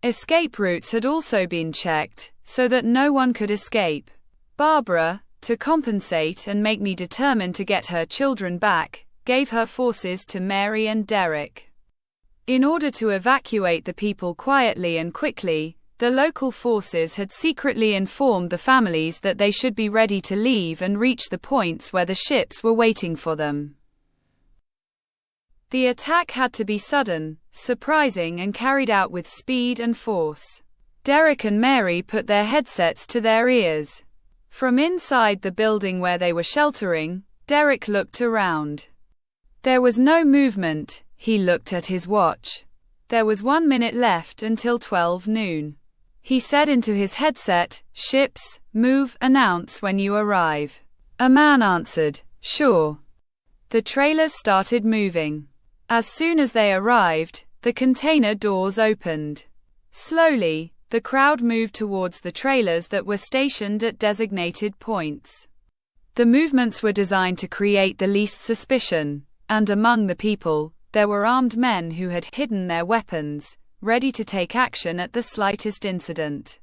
Escape routes had also been checked, so that no one could escape. Barbara, to compensate and make me determined to get her children back, gave her forces to Mary and Derek. In order to evacuate the people quietly and quickly, the local forces had secretly informed the families that they should be ready to leave and reach the points where the ships were waiting for them. The attack had to be sudden, surprising and carried out with speed and force. Derek and Mary put their headsets to their ears. From inside the building where they were sheltering, Derek looked around. There was no movement. He looked at his watch. There was 1 minute left until 12 noon. He said into his headset, "Ships, move, announce when you arrive." A man answered, "Sure." The trailers started moving. As soon as they arrived, the container doors opened. Slowly, the crowd moved towards the trailers that were stationed at designated points. The movements were designed to create the least suspicion, and among the people, there were armed men who had hidden their weapons, ready to take action at the slightest incident.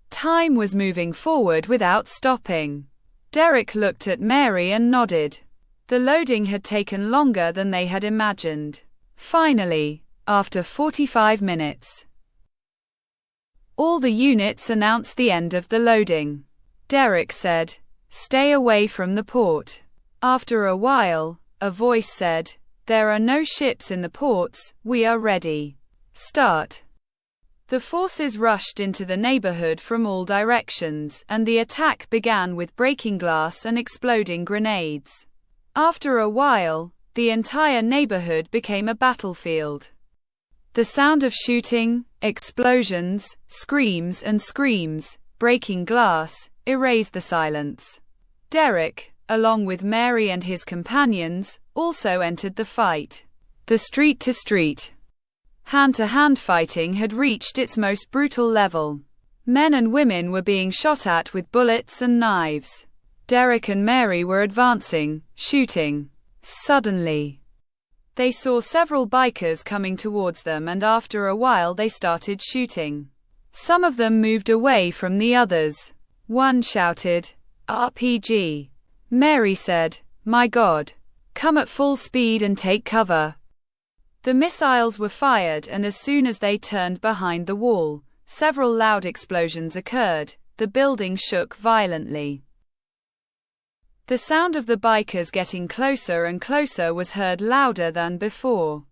Time was moving forward without stopping. Derek looked at Mary and nodded. The loading had taken longer than they had imagined. Finally, after 45 minutes, all the units announced the end of the loading. Derek said, "Stay away from the port." After a while, a voice said, "There are no ships in the ports, we are ready. Start." The forces rushed into the neighborhood from all directions, and the attack began with breaking glass and exploding grenades. After a while, the entire neighborhood became a battlefield. The sound of shooting, explosions, screams, breaking glass, erased the silence. Derek, along with Mary and his companions, also entered the fight. The street-to-street, hand-to-hand fighting had reached its most brutal level. Men and women were being shot at with bullets and knives. Derek and Mary were advancing, shooting. Suddenly, they saw several bikers coming towards them, and after a while they started shooting. Some of them moved away from the others. One shouted, "RPG." Mary said, "My God. Come at full speed and take cover." The missiles were fired, and as soon as they turned behind the wall, several loud explosions occurred. The building shook violently. The sound of the bikers getting closer and closer was heard louder than before.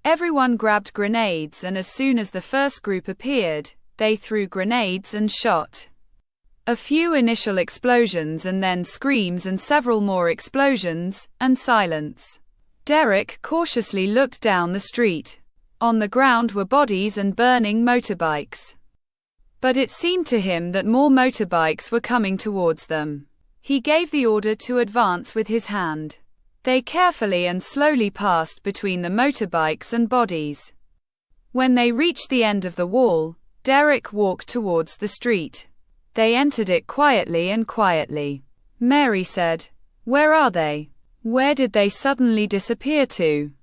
Everyone grabbed grenades, and as soon as the first group appeared, they threw grenades and shot. A few initial explosions and then screams and several more explosions, and silence. Derek cautiously looked down the street. On the ground were bodies and burning motorbikes. But it seemed to him that more motorbikes were coming towards them. He gave the order to advance with his hand. They carefully and slowly passed between the motorbikes and bodies. When they reached the end of the wall, Derek walked towards the street. They entered it quietly. Mary said, "Where are they? Where did they suddenly disappear to?"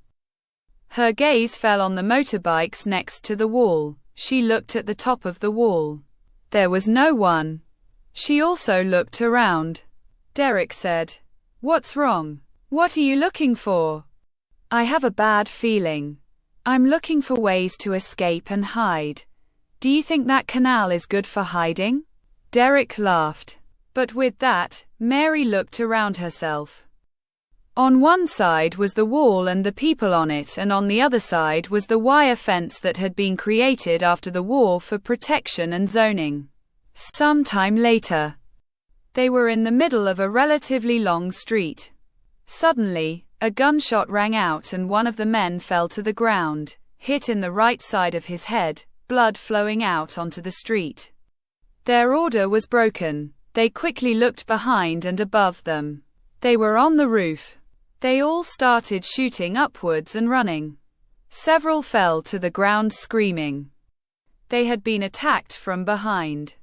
Her gaze fell on the motorbikes next to the wall. She looked at the top of the wall. There was no one. She also looked around. Derek said, "What's wrong? What are you looking for?" "I have a bad feeling. I'm looking for ways to escape and hide. Do you think that canal is good for hiding?" Derek laughed. But with that, Mary looked around herself. On one side was the wall and the people on it, and on the other side was the wire fence that had been created after the war for protection and zoning. Some time later, they were in the middle of a relatively long street. Suddenly, a gunshot rang out and one of the men fell to the ground, hit in the right side of his head, blood flowing out onto the street. Their order was broken. They quickly looked behind and above them. They were on the roof. They all started shooting upwards and running. Several fell to the ground screaming. They had been attacked from behind.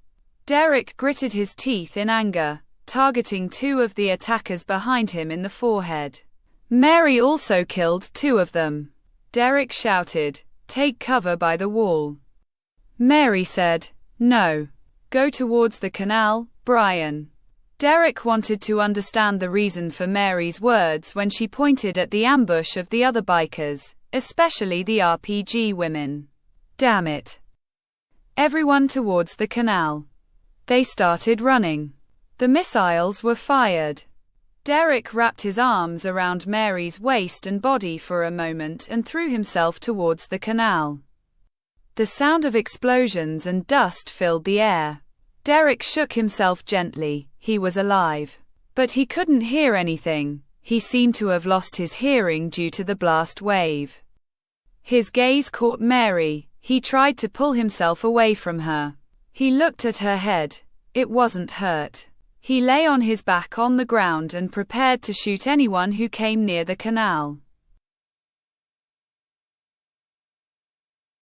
Derek gritted his teeth in anger, targeting two of the attackers behind him in the forehead. Mary also killed two of them. Derek shouted, "Take cover by the wall." Mary said. No. Go towards the canal, Brian. Derek wanted to understand the reason for Mary's words when she pointed at the ambush of the other bikers, especially the RPG women. Damn it. Everyone towards the canal. They started running. The missiles were fired. Derek wrapped his arms around Mary's waist and body for a moment and threw himself towards the canal. The sound of explosions and dust filled the air. Derek shook himself gently. He was alive. But he couldn't hear anything. He seemed to have lost his hearing due to the blast wave. His gaze caught Mary. He tried to pull himself away from her. He looked at her head. It wasn't hurt. He lay on his back on the ground and prepared to shoot anyone who came near the canal.